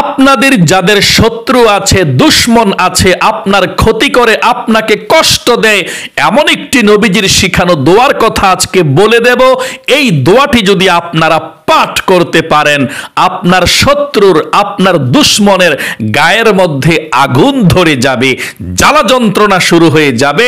আপনাদের যাদের শত্রু আছে, দুশমন আছে, আপনার ক্ষতি করে, আপনাকে কষ্ট দেয়, এমন একটি নবীজির শিখানো দোয়ার কথা আজকে বলে দেব। এই দোয়াটি যদি আপনারা পাঠ করতে পারেন, আপনার শত্রুর, আপনার দুশমনের গায়ের মধ্যে আগুন ধরে যাবে, জ্বালা যন্ত্রণা শুরু হয়ে যাবে,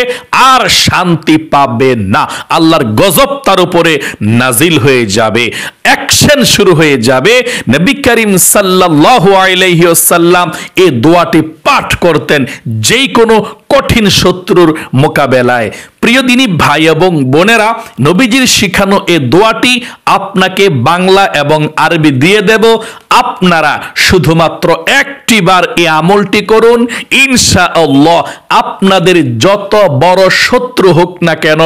আর শান্তি পাবে না। আল্লাহর গজব তার উপরে নাজিল হয়ে যাবে, অ্যাকশন শুরু হয়ে যাবে। নবী করিম সাল্লাল্লাহু আলাইহি ওয়াসাল্লাম এই দোয়াটি পাঠ করতেন যেই কোনো কঠিন শত্রুর মোকাবেলায়। প্রিয় দিনী ভাই এবং বোনেরা, নবীজির শিখানো এই দোয়াটি আপনাকে বাংলা এবং আরবি দিয়ে দেব। আপনারা শুধুমাত্র একটি বার এই আমলটি করুন, ইনশাআল্লাহ আপনাদের যত বড় শত্রু হোক না কেন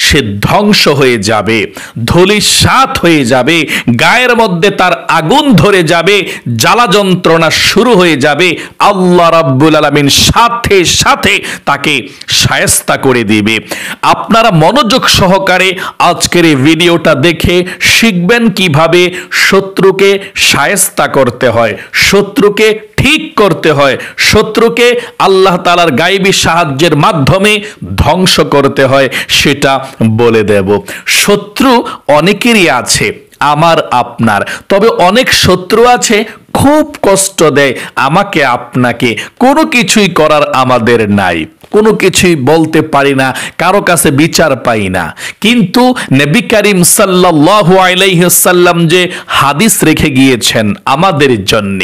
সে ধ্বংস হয়ে যাবে, ধূলিসাৎ হয়ে যাবে, গায়ের মধ্যে তার আগুন ধরে যাবে, জ্বালা যন্ত্রণা শুরু হয়ে যাবে। আল্লাহ রাব্বুল আলামিন সাথে সাথে তাকে শায়েস্তা করে দিবে। আপনারা মনোযোগ সহকারে আজকের এই ভিডিওটা দেখে শিখবেন কিভাবে শত্রুকে শায়েস্তা করতে হয়, শত্রুকে ঠিক করতে হয়, শত্রুকে আল্লাহ তাআলার গায়বী সাহায্যের মাধ্যমে ধ্বংস করতে হয়, সেটা বলে দেব। শত্রু অনেকেরই আছে, আমার আপনার, তবে অনেক শত্রু আছে খুব কষ্ট দেয় আমাকে আপনাকে, কোনো কিছুই করার আমাদের নাই, কোনো কিছুই বলতে পারি না, কারো কাছে বিচার পাই না। কিন্তু নবী করিম সাল্লাল্লাহু আলাইহি ওয়াসাল্লাম যে হাদিস রেখে গিয়েছেন আমাদের জন্য,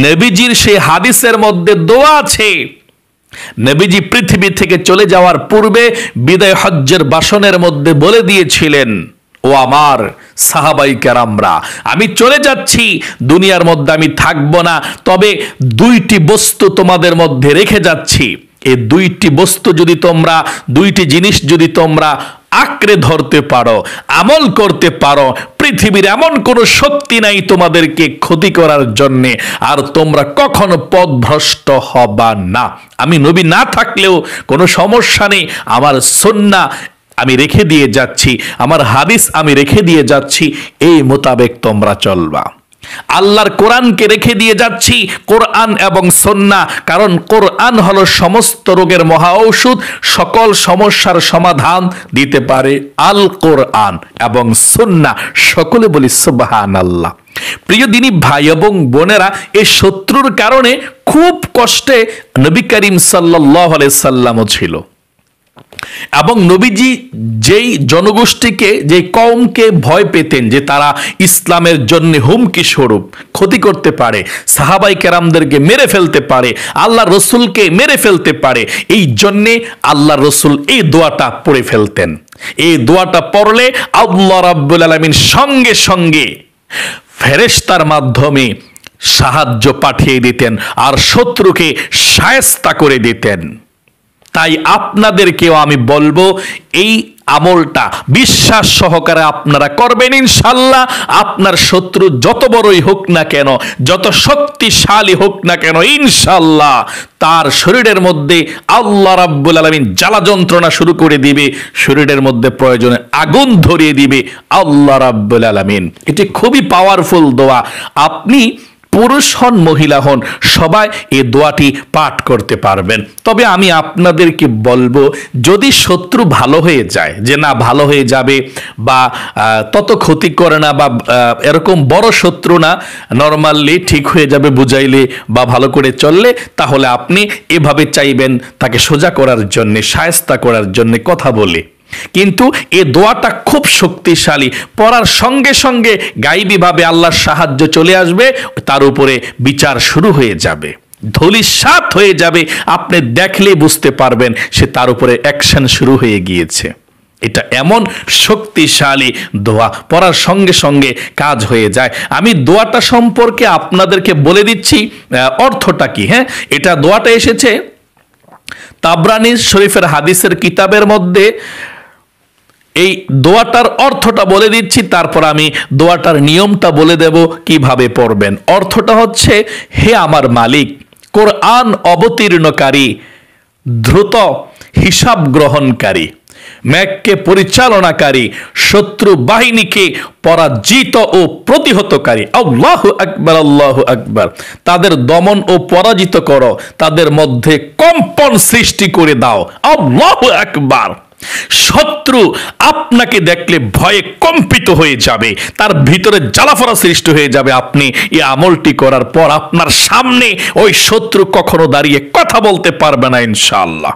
নবীজির সেই হাদিসের মধ্যে দোয়া আছে। নবীজি পৃথিবী থেকে চলে যাওয়ার পূর্বে বিদায় হজ্জের ভাষণের মধ্যে বলে দিয়েছিলেন, ও আমার সাহাবাই কেরামরা, আমি চলে যাচ্ছি, দুনিয়ার মধ্যে আমি থাকবো না, তবে দুইটি বস্তু তোমাদের মধ্যে রেখে যাচ্ছি। এই দুইটি বস্তু যদি তোমরা, দুইটি জিনিস যদি তোমরা আঁকড়ে ধরতে পারো, আমল করতে পারো, পৃথিবীর এমন কোনো শক্তি নাই তোমাদেরকে ক্ষতি করার জন্যে, আর তোমরা কখনো পথভ্রষ্ট হবা না। আমি নবী না থাকলেও কোনো সমস্যা নেই, আমার সুন্নাহ আমি রেখে দিয়ে যাচ্ছি, আমার হাদিস আমি রেখে দিয়ে যাচ্ছি, এই মোতাবেক তোমরা চলবা। আল্লাহর কোরআনকে রেখে দিয়ে যাচ্ছি, কোরআন এবং সুন্নাহ, কারণ কোরআন হলো সমস্ত রোগের মহা ঔষধ, সকল সমস্যার সমাধান দিতে পারে আল কোরআন এবং সুন্নাহ। সকলে বলি সুবহানাল্লাহ। প্রিয় দিনী ভাই এবং বোনেরা, এই শত্রুর কারণে খুব কষ্টে নবী করিম সাল্লাল্লাহু আলাইহি সাল্লামও ছিল, এবং নবীজি যেই জনগোষ্ঠীকে, যে কওমকে ভয় পেতেন যে তারা ইসলামের জন্য হুমকি স্বরূপ, ক্ষতি করতে পারে, সাহাবাই কেরামদেরকে মেরে ফেলতে পারে, আল্লাহ রসুলকে মেরে ফেলতে পারে, এই জন্যে আল্লাহ রসুল এই দোয়াটা পড়ে ফেলতেন। এই দোয়াটা পড়লে আল্লাহ রাব্বুল আলামিন সঙ্গে সঙ্গে ফেরেশতার মাধ্যমে সাহায্য পাঠিয়ে দিতেন আর শত্রুকে শায়েস্তা করে দিতেন। তাই আপনাদেরকেও আমি বলবো, এই আমলটা বিশ্বাস সহকারে আপনারা করবেন, ইনশাআল্লাহ আপনার শত্রু যত বড়ই হোক না কেন, যত শক্তিশালী হোক না কেন, ইনশাআল্লাহ তার শরীরের মধ্যে আল্লাহ রাব্বুল আলামিন জ্বালা যন্ত্রণা শুরু করে দিবে, শরীরের মধ্যে প্রয়োজনে আগুন ধরিয়ে দিবে আল্লাহ রাব্বুল আলামিন। এটি খুবই পাওয়ারফুল দোয়া। আপনি পুরুষ হন, মহিলা হন, সবাই এই দোয়াটি পাঠ করতে পারবেন। তবে আমি আপনাদেরকে বলবো, যদি শত্রু ভালো হয়ে যায়, যে না ভালো হয়ে যাবে বা তত ক্ষতি করে না, বা এরকম বড় শত্রু না, নরমালি ঠিক হয়ে যাবে বুঝাইলে বা ভালো করে চললে, তাহলে আপনি এভাবে চাইবেন তাকে সোজা করার জন্য, শায়েস্তা করার জন্য কথা বলে। কিন্তু এই দোয়াটা খুব শক্তিশালী, পড়ার সঙ্গে সঙ্গে গায়বীভাবে আল্লাহর সাহায্য চলে আসবে, তার উপরে বিচার শুরু হয়ে যাবে, ধূলিসাৎ হয়ে যাবে, আপনি দেখলেই বুঝতে পারবেন সে তার উপরে অ্যাকশন শুরু হয়ে গিয়েছে। এটা এমন শক্তিশালী দোয়া, পড়ার সঙ্গে সঙ্গে কাজ হয়ে যায়। আমি দোয়াটা সম্পর্কে আপনাদেরকে বলে দিচ্ছি অর্থটা কি। হ্যাঁ, এটা দোয়াটা এসেছে তাবরানী শরীফের হাদিসের কিতাবের মধ্যে। এই দোয়াটার অর্থটা বলে দিচ্ছি, তারপর আমি দোয়াটার নিয়মটা বলে দেব কিভাবে পড়বেন। অর্থটা হচ্ছে, হে আমার মালিক, কোরআন অবতীর্ণকারী, দ্রুত হিসাব গ্রহণকারী, মেঘকে পরিচালনাকারী, শত্রু বাহিনীকে পরাজিত ও প্রতিহতকারী। আল্লাহু আকবার, আল্লাহু আকবার। তাদের দমন ও পরাজিত করো, তাদের মধ্যে কম্পন সৃষ্টি করে দাও। আল্লাহু আকবার। শত্রু আপনাকে দেখলে ভয়ে কম্পিত হয়ে যাবে, তার ভিতরে জ্বালাফোড়া সৃষ্টি হয়ে যাবে। আপনি এই আমলটি করার পর আপনার সামনে ওই শত্রু কখনো দাঁড়িয়ে কথা বলতে পারবে না ইনশাআল্লাহ।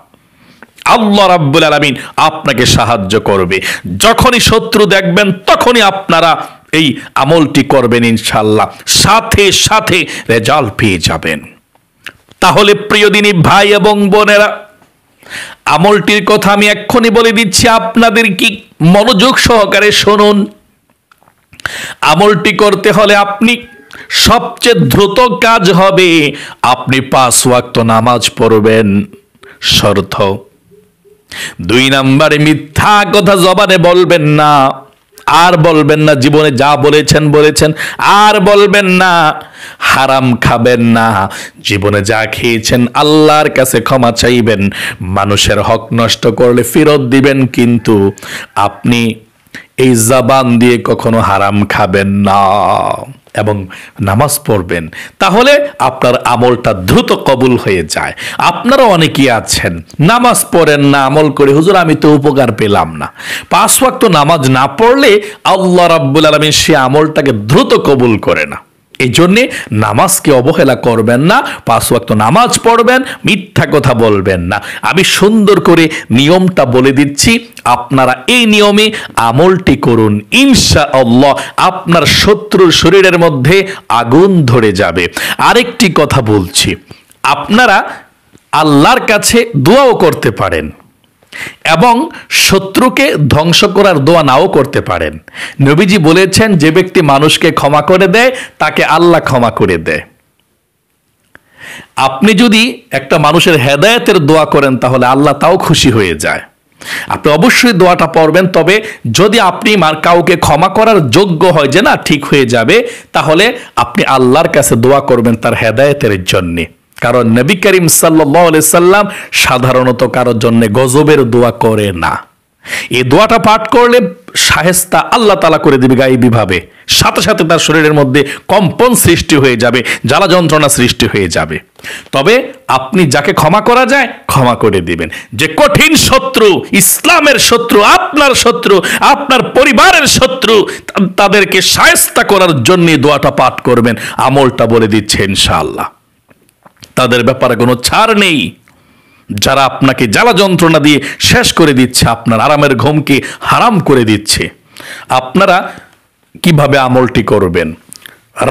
আল্লাহ রাব্বুল আলামিন আপনাকে সাহায্য করবে। যখনই শত্রু দেখবেন তখনই আপনারা এই আমলটি করবেন ইনশাআল্লাহ, সাথে সাথে রেজাল্ট পেয়ে যাবেন। তাহলে প্রিয় দিনী ভাই এবং বোনেরা, আমলটির কথা আমি এক্ষুনি বলে দিচ্ছি, আপনাদের কি মনোযোগ সহকারে শুনুন। আমলটি করতে হলে আপনি সবচেয়ে দ্রুত কাজ হবে আপনি 5 ওয়াক্ত নামাজ পড়বেন, শর্ত। 2 নম্বরে মিথ্যা কথা জবানে বলবেন না, আর বলবেন না। জীবনে যা বলেছেন আর বলবেন না। হারাম খাবেন না, জীবনে যা খেয়েছেন আল্লাহর কাছে ক্ষমা চাইবেন। মানুষের হক নষ্ট করলে ফেরত দিবেন, কিন্তু আপনি এই জবান দিয়ে কখনো হারাম খাবেন না এবং নামাজ পড়বেন। তাহলে আপনার আমলটা দ্রুত কবুল হয়ে যায়। আপনারা অনেকেই আছেন নামাজ পড়েন না, আমল করে হুজুর আমি তো উপকার পেলাম না। 5 ওয়াক্ত নামাজ না পড়লে আল্লাহ রাব্বুল আলামিন সে আমলটাকে দ্রুত কবুল করে না। এই জন্যে নামাজকে অবহেলা করবেন না, 5 ওয়াক্ত নামাজ পড়বেন, মিথ্যা কথা বলবেন না। আমি সুন্দর করে নিয়মটা বলে দিচ্ছি, আপনারা এই নিয়মে আমলটি করুন, ইনশাআল্লাহ আপনার শত্রুর শরীরের মধ্যে আগুন ধরে যাবে। আরেকটি কথা বলছি, আপনারা আল্লাহর কাছে দোয়াও করতে পারেন এবং শত্রুকে ধ্বংস করার দোয়া নাও করতে পারেন। নবীজি বলেছেন, যে ব্যক্তি মানুষকে ক্ষমা করে দেয় তাকে আল্লাহ ক্ষমা করে দেয়। আপনি যদি একটা মানুষের হেদায়েতের দোয়া করেন তাহলে আল্লাহ তাও খুশি হয়ে যায়। আপনি অবশ্যই দোয়াটা পড়বেন, তবে যদি আপনি কাউকে ক্ষমা করার যোগ্য হয় যে না ঠিক হয়ে যাবে, তাহলে আপনি আল্লাহর কাছে দোয়া করবেন তার হেদায়েতের জন্যে। কারণ নবী করিম সাল্লাল্লাহু আলাইহি সাল্লাম সাধারণত কারোর জন্য গজবের দোয়া করে না। এই দোয়াটা পাঠ করলে শায়েস্তা আল্লাহ তাআলা করে দিবে গায়েবীভাবে, সাথে সাথে তার শরীরের মধ্যে কম্পন সৃষ্টি হয়ে যাবে, জ্বালা যন্ত্রণা সৃষ্টি হয়ে যাবে। তবে আপনি যাকে ক্ষমা করা যায় ক্ষমা করে দিবেন। যে কঠিন শত্রু, ইসলামের শত্রু, আপনার শত্রু, আপনার পরিবারের শত্রু, তাদেরকে শায়েস্তা করার জন্য দোয়াটা পাঠ করবেন। আমলটা বলে দিচ্ছে ইনশাআল্লাহ, তাদের ব্যাপারে কোনো ছাড় নেই। যারা আপনাকে জ্বালা যন্ত্রণা দিয়ে শেষ করে দিচ্ছে, আপনার আরামের ঘুমকে হারাম করে দিচ্ছে। আপনারা কিভাবে আমলটি করবেন?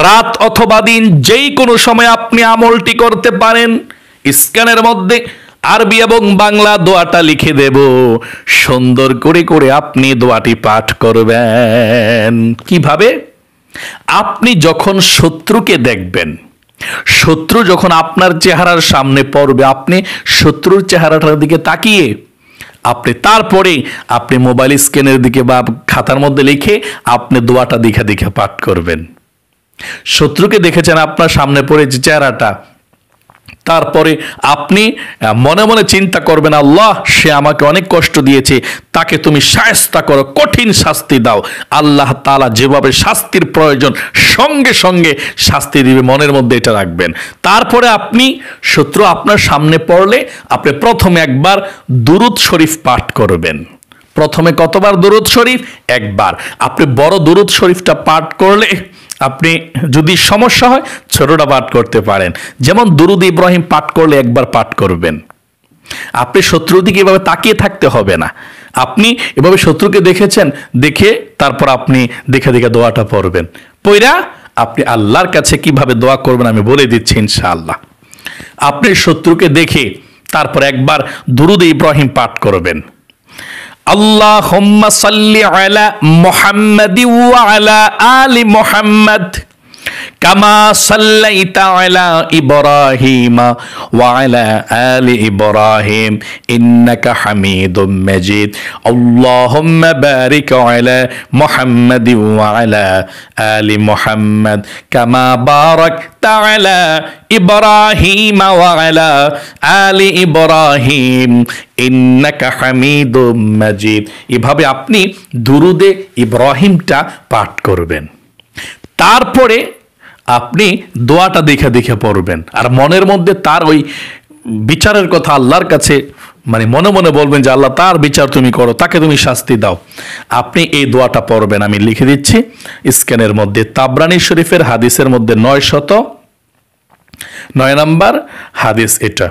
রাত অথবা দিন যেই কোনো সময় আপনি আমলটি করতে পারেন। স্ক্যানের মধ্যে আরবি এবং বাংলা দোয়াটা লিখে দেব, সুন্দর করে করে আপনি দোয়াটি পাঠ করবেন। কিভাবে? আপনি যখন শত্রুকে দেখবেন, শত্রু যখন আপনার চেহারার সামনে পড়বে, আপনি শত্রুর চেহারাটার দিকে তাকিয়ে তারপরে আপনি মোবাইল স্ক্রিনের দিকে বা খাতার মধ্যে লিখে আপনি দোয়াটা দেখে দেখে পাঠ করবেন। শত্রুকে দেখেছেন আপনার সামনে পড়েছে চেহারাটা, তারপরে আপনি মনে মনে চিন্তা করবেন, আল্লাহ সে আমাকে অনেক কষ্ট দিয়েছে, তাকে তুমি শায়েস্তা করো, কঠিন শাস্তি দাও। আল্লাহ তাআলা যেভাবে শাস্তির প্রয়োজন সঙ্গে সঙ্গে শাস্তি দিবে, মনের মধ্যে এটা রাখবেন। তারপরে আপনি শত্রু আপনার সামনে পড়লে আপনি প্রথমে একবার দুরূদ শরীফ পাঠ করবেন। প্রথমে কতবার দুরূদ শরীফ? একবার। আপনি বড় দুরূদ শরীফটা পাঠ করলে আপনি যদি সমস্যা হয় ছোটটা পাঠ করতে পারেন। যেমন দুরূদ ইব্রাহিম পাঠ করলে একবার পাঠ করবেন। আপনি শত্রুর দিকে এভাবে তাকিয়ে থাকতে হবে না, আপনি এভাবে শত্রুকে দেখেছেন, দেখে তারপর আপনি দেখে দেখে দোয়াটা পড়বেন। পড়া আপনি আল্লাহর কাছে কিভাবে দোয়া করবেন আমি বলে দিচ্ছি ইনশাআল্লাহ। আপনি শত্রুকে দেখে তারপর একবার দুরূদ ইব্রাহিম পাঠ করবেন। আল্লাহুম্মা সাল্লি আলা মুহাম্মাদি ওয়া আলা আলি মুহাম্মাদ কামা সাল্লাইতা আলা ইব্রাহিম ওয়া আলা আলি ইব্রাহিম ইন্নাকা হামিদুম মাজিদ আল্লাহুম্মা বারিক আলা মুহাম্মাদ ওয়া আলা আলি মুহাম্মাদ কামা বারাকতা আলা ইব্রাহিম ওয়া আলা আলি ইব্রাহিম ইন্নাকা হামিদুম মাজিদ। এভাবে আপনি দুরুদে ইব্রাহিমটা পাঠ করবেন। তারপরে আপনি দোয়াটা দেখে দেখে পড়বেন, আর মনের মধ্যে তার ওই বিচারের কথা আল্লাহর কাছে মানে মনে মনে বলবেন যে আল্লাহ তার বিচার তুমি করো, তাকে তুমি শাস্তি দাও। আপনি এই দোয়াটা পড়বেন, আমি লিখে দিচ্ছি স্ক্যানের মধ্যে। তাবরানী শরীফের হাদিসের মধ্যে 909 নম্বর হাদিস এটা।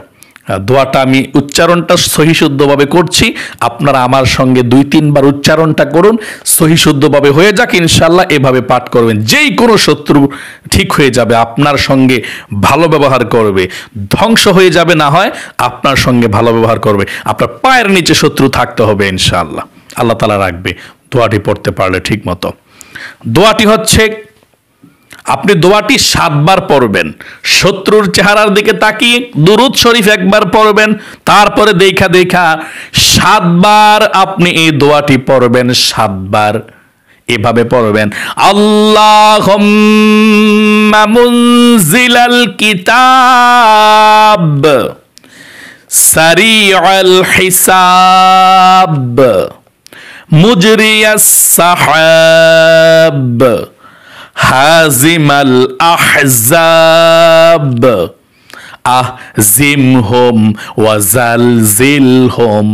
দোয়াটা আমি উচ্চারণটা সহি শুদ্ধভাবে করছি, আপনারা আমার সঙ্গে 2-3 বার উচ্চারণটা করুন, সহি শুদ্ধভাবে হয়ে যাক ইনশাল্লাহ। এভাবে পাঠ করবেন, যেই কোনো শত্রু ঠিক হয়ে যাবে, আপনার সঙ্গে ভালো ব্যবহার করবে, ধ্বংস হয়ে যাবে না হয় আপনার সঙ্গে ভালো ব্যবহার করবে। আপনার পায়ের নিচে শত্রু থাকতে হবে ইনশাল্লাহ, আল্লাহ তাআলা রাখবে দোয়াটি পড়তে পারলে ঠিক মতো। দোয়াটি হচ্ছে, আপনি দোয়াটি 7 বার পড়বেন, শত্রুর চেহারার দিকে তাকিয়ে দুরূদ শরীফ একবার পড়বেন, তারপরে দেখা 7 বার আপনি এই দোয়াটি পড়বেন। 7 বার এভাবে পড়বেন, আল্লাহুম্মা মুনজিলাল কিতাব সারিউল হিসাব মুজরিয়াস সাহাব হাজিমাল আহজাব আহজিমহুম ওয়াজালজিলহুম।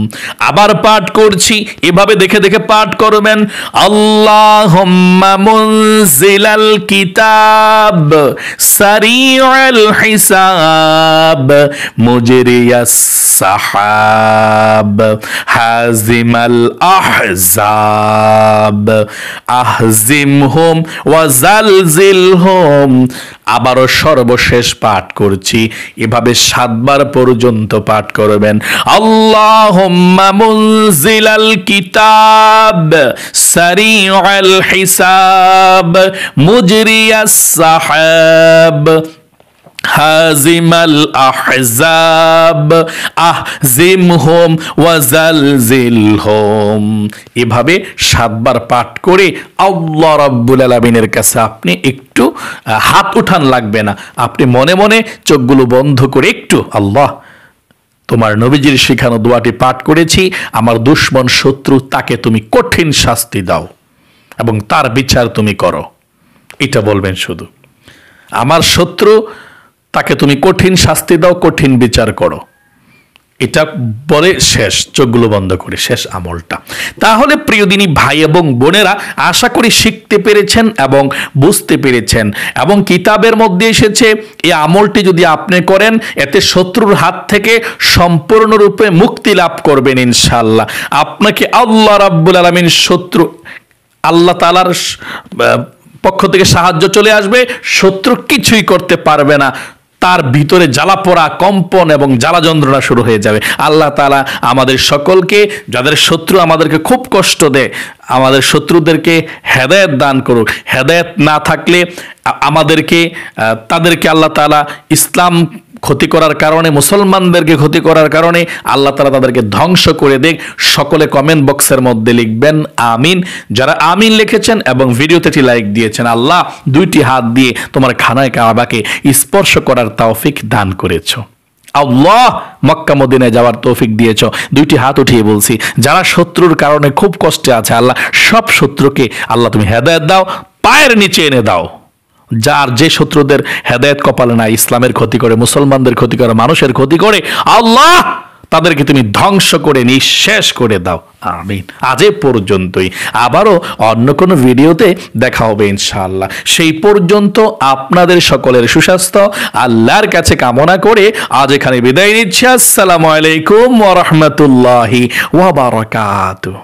আবার পাঠ করছি, এভাবে দেখে দেখে পাঠ করবেন, আল্লাহুম্মা মুনজিলাল কিতাব সারিউল হিসাব মুজরিয়াস সাহাব হাজিমাল আহজাব আহজিমহুম ওয়াজালজিলহুম। আবারও সর্বশেষ পাঠ করছি, এভাবে 7 বার পর্যন্ত পাঠ করবেন, আল্লাহুম্মা মুনজিলাল কিতাব সারিউল হিসাব মুজরিয়াস সাহাব হাজিমাল আহজাব আহজিমহুম ওয়াজালজিলহুম। এভাবে 7 বার পাঠ করে আল্লাহ রাব্বুল আলামিনের কাছে আপনি একটু হাত উঠান, লাগবে না, আপনি মনে মনে চোখগুলো বন্ধ করে একটু, আল্লাহ তোমার নবীজির শেখানো দোয়াটি পাঠ করেছি, আমার দুশমন শত্রু তাকে তুমি কঠিন শাস্তি দাও এবং তার বিচার তুমি করো, এটা বলবেন শুধু। আমার শত্রু তাকে তুমি কঠিন শাস্তি দাও, কঠিন বিচার করো, এটা বলে শেষ, চোখগুলো বন্ধ করে শেষ আমলটা। তাহলে প্রিয় দিনী ভাই এবং বোনেরা, আশা করি শিখতে পেরেছেন এবং বুঝতে পেরেছেন, এবং কিতাবের মধ্যে এসেছে এই আমলটি যদি আপনি করেন, এতে শত্রুর হাত থেকে সম্পূর্ণরূপে মুক্তি লাভ করবেন ইনশাআল্লাহ। আপনাকে আল্লাহ রাব্বুল আলামিন শত্রু আল্লাহ তাআলার পক্ষ থেকে সাহায্য চলে আসবে, শত্রু কিছুই করতে পারবে না, তার ভিতরে জ্বালা পোড়া, কম্পন এবং জ্বালা যন্ত্রণা শুরু হয়ে যাবে। আল্লাহ তাআলা আমাদের সকলকে, যাদের শত্রু আমাদেরকে খুব কষ্ট দেয়, আমাদের শত্রুদেরকে হেদায়েত দান করুক। হেদায়েত না থাকলে তাদেরকে আল্লাহ তাআলা ইসলাম ক্ষতি করার কারণে, মুসলমানদেরকে ক্ষতি করার কারণে আল্লাহ তাআলা তাদেরকে ধ্বংস করে দেখ। সকলে কমেন্ট বক্সের মধ্যে লিখবেন আমিন। যারা আমিন লিখেছেন এবং ভিডিওতে একটি লাইক দিয়েছেন, আল্লাহ 2টি হাত দিয়ে তোমার খানায় কাবাকে স্পর্শ করার তৌফিক দান করেছো। আল্লাহ মক্কা মদিনায় যাওয়ার তৌফিক দিয়েছো। 2টি হাত উঠিয়ে বলছি, যারা শত্রুর কারণে খুব কষ্টে আছে, আল্লাহ সব শত্রুকে আল্লাহ তুমি হেদায়েত দাও, পায়ের নিচে এনে দাও। যার যে শত্রুদের হেদায়েত কপালে না, ইসলামের ক্ষতি করে, মুসলমানদের ক্ষতি করে, মানুষের ক্ষতি করে, আল্লাহ তাদেরকে তুমি ধ্বংস করে নিঃশেষ করে দাও। আমিন। আজ এ পর্যন্তই, আবারও অন্য কোনো ভিডিওতে দেখা হবে ইনশাআল্লাহ। সেই পর্যন্ত আপনাদের সকলের সুস্বাস্থ্য আল্লাহর কাছে কামনা করে আজ এখানে বিদায় নিচ্ছি। আসসালামু আলাইকুম ওয়া রাহমাতুল্লাহি ওয়া বারাকাতুহু।